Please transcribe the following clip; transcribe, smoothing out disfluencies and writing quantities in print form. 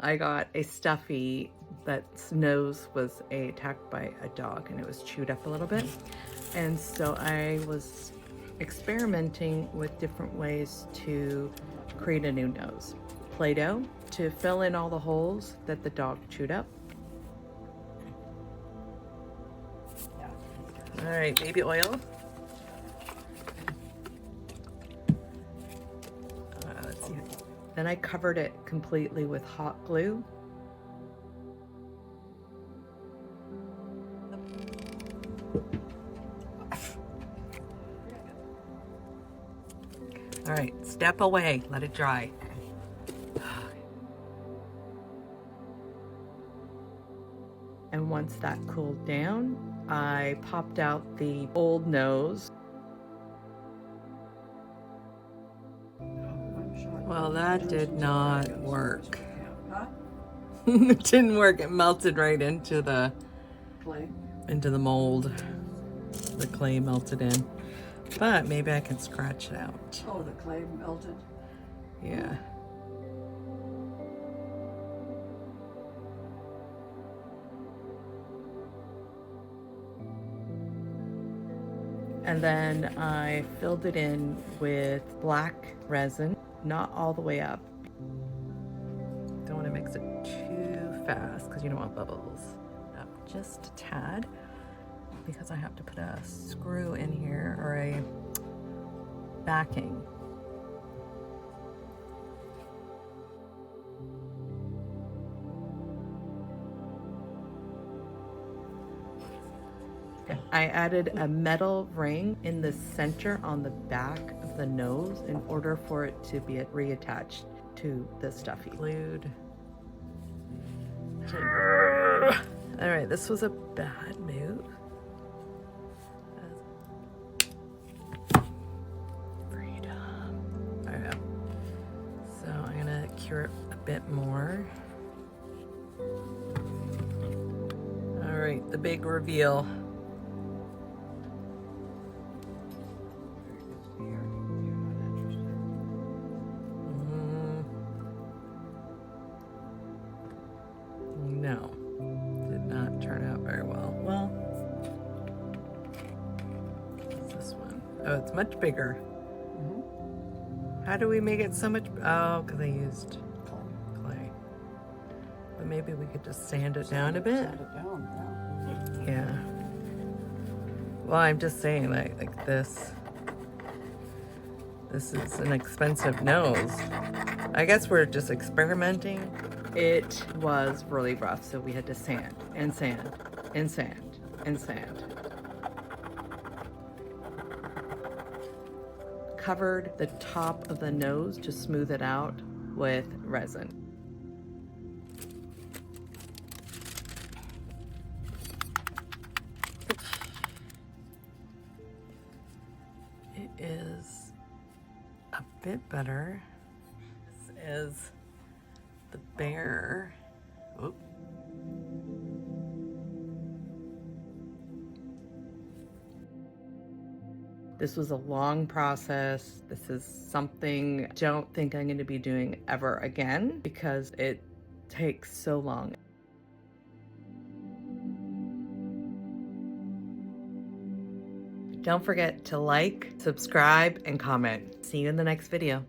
I got a stuffy that's nose was attacked by a dog and it was chewed up a little bit. And so I was experimenting with different ways to create a new nose. Play-Doh to fill in all the holes that the dog chewed up. All right, baby oil. Let's see. Then I covered it completely with hot glue. All right, step away, let it dry. And once that cooled down, I popped out the old nose. Well, that did not work. It didn't work. It melted right into the clay, into the mold. The clay melted in. But maybe I can scratch it out. Oh, the clay melted? Yeah. And then I filled it in with black resin, not all the way up. Don't want to mix it too fast because you don't want bubbles. Up just a tad because I have to put a screw in here or a backing. I added a metal ring in the center on the back of the nose in order for it to be reattached to the stuffy. Glued. All right, this was a bad move. Freedom. All right, so I'm gonna cure it a bit more. All right, the big reveal. No, did not turn out very well. Well, what's this one? Oh, it's much bigger. How do we make it so much? Oh, because I used clay. But maybe we could just sand it down a bit. Sand it down, yeah. Yeah. Well, I'm just saying, like this. This is an expensive nose. I guess we're just experimenting. It was really rough, so we had to sand and sand and sand and sand. Covered the top of the nose to smooth it out with resin. It is a bit better. This is the bear. Oop. This was a long process. This is something I don't think I'm going to be doing ever again because it takes so long. Don't forget to like, subscribe, and comment. See you in the next video.